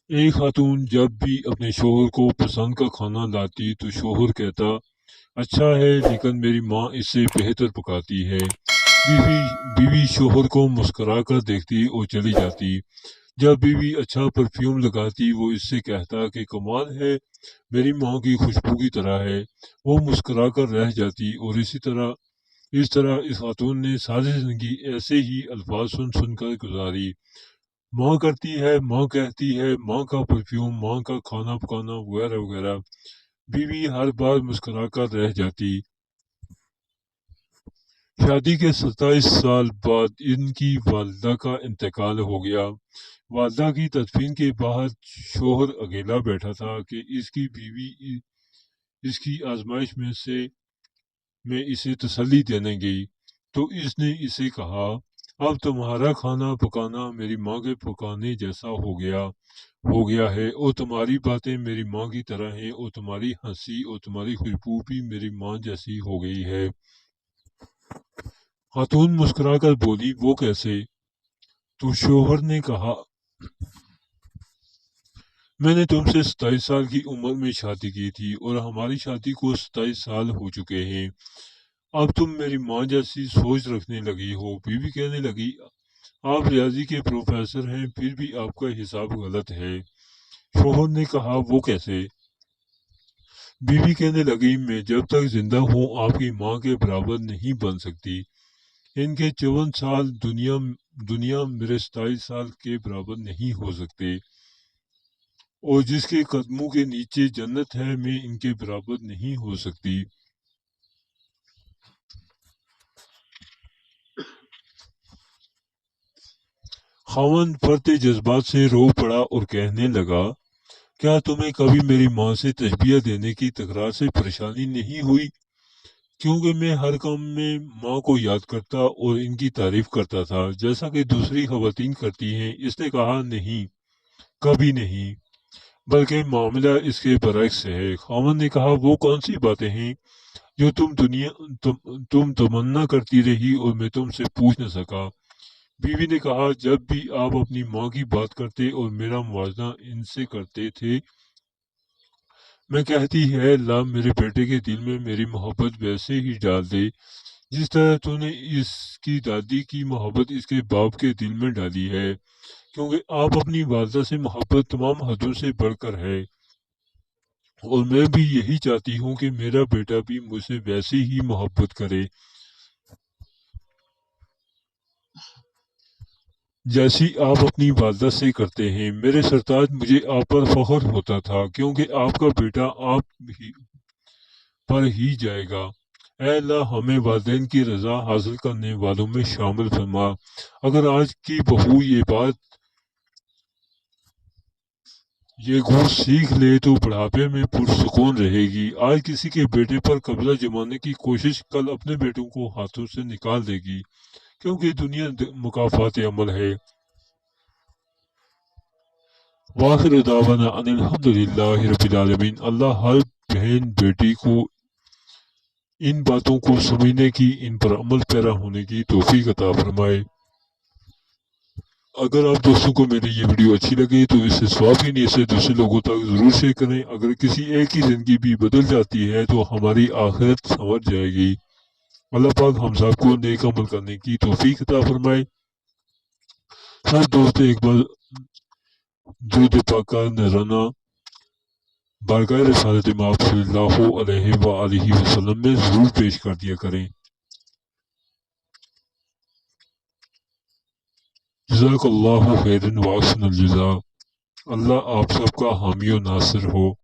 एक खातून जब भी अपने शोहर को पसंद का खाना लाती तो शोहर कहता, अच्छा है लेकिन मेरी माँ इससे बेहतर पकाती है। बीवी बीवी शोहर को मुस्कुरा कर देखती और चली जाती। जब बीवी अच्छा परफ्यूम लगाती वो इससे कहता कि कमाल है, मेरी माँ की खुशबू की तरह है। वो मुस्कुरा कर रह जाती और इस तरह इस खातून ने सारी जिंदगी ऐसे ही अल्फाज सुन सुनकर गुजारी। माँ करती है, माँ कहती है, माँ का परफ्यूम, माँ का खाना पकाना वगैरह वगैरह। बीवी हर बार मुस्कुराकर रह जाती। शादी के 27 साल बाद इनकी वालदा का इंतकाल हो गया। वालदा की तदफीन के बाद शोहर अकेला बैठा था कि इसकी बीवी इसकी आजमाइश में इसे तसल्ली देने गई तो इसने इसे कहा, अब तुम्हारा खाना पकाना मेरी माँ के पकाने जैसा हो गया है और तुम्हारी बातें मेरी माँ की तरह हैं और तुम्हारी हंसी और तुम्हारी खुशबू भी मेरी माँ जैसी हो गई है। खातून मुस्कुराकर बोली, वो कैसे? तो शोहर ने कहा, मैंने तुमसे 27 साल की उम्र में शादी की थी और हमारी शादी को 27 साल हो चुके हैं। अब तुम मेरी माँ जैसी सोच रखने लगी हो। बीवी कहने लगी, आप रियाजी के प्रोफेसर हैं फिर भी आपका हिसाब गलत है। शोहर ने कहा, वो कैसे? बीवी कहने लगी, मैं जब तक जिंदा हूँ आपकी माँ के बराबर नहीं बन सकती। इनके 54 साल दुनिया मेरे 27 साल के बराबर नहीं हो सकते और जिसके कदमों के नीचे जन्नत है मैं इनके बराबर नहीं हो सकती। खामन फरते जज्बात से रो पड़ा और कहने लगा, क्या तुम्हें कभी मेरी माँ से तशबीह देने की तकरार से परेशानी नहीं हुई? क्योंकि मैं हर काम में माँ को याद करता और इनकी तारीफ करता था जैसा कि दूसरी खवातीन करती हैं। इसने कहा, नहीं, कभी नहीं, बल्कि मामला इसके बरक्स है। खामन ने कहा, वो कौन सी बातें हैं जो तुम तमन्ना करती रही और मैं तुमसे पूछ न सका? बीवी ने कहा, जब भी आप अपनी माँ की बात करते और मेरा मुआवजा इनसे करते थे, मैं कहती है, अल्लाह मेरे बेटे के दिल में मेरी मोहब्बत वैसे ही डाल दे जिस तरह तूने इसकी दादी की मोहब्बत इसके बाप के दिल में डाली है। क्योंकि आप अपनी वालदा से मोहब्बत तमाम हदों से बढ़कर है और मैं भी यही चाहती हूँ कि मेरा बेटा भी मुझसे वैसी ही मोहब्बत करे जैसी आप अपनी वालदा से करते हैं। मेरे सरताज, मुझे आप पर फख्र होता था क्योंकि आपका बेटा आप ही पर ही जाएगा। ऐ अल्लाह, हमें वालिदैन की रजा हासिल करने वालों में शामिल फरमा। अगर आज की बहू ये गुण सीख ले तो बुढ़ापे में पुरसुकून रहेगी। आज किसी के बेटे पर कब्जा जमाने की कोशिश कल अपने बेटों को हाथों से निकाल देगी, क्योंकि दुनिया मुकाफात अमल है। वाखिर दावाना अनिल हम्दुलिल्लाहि रब्बिल आलमीन। अल्लाह हर बहन बेटी को इन बातों को समझने की, इन पर अमल पैरा होने की तौफीक अता फरमाए। अगर आप दोस्तों को मेरी ये वीडियो अच्छी लगे तो इसे स्वाब की नीयत से दूसरे लोगों तक जरूर शेयर करें। अगर किसी एक की जिंदगी भी बदल जाती है तो हमारी आखिरत संवर जाएगी। अल्लाह पाक हम सबको नेक अमल करने की तौफीक अता फरमाए। सब दोस्त एक बार दुरूद पाक का नजराना बारगाह रिसालत इमाम सल्लल्लाहु अलैहि वसल्लम में जरूर पेश कर दिया करें। जज़ाकल्लाहु खैरन व अहसनल जज़ा। अल्लाह आप सबका हामी और नासिर हो।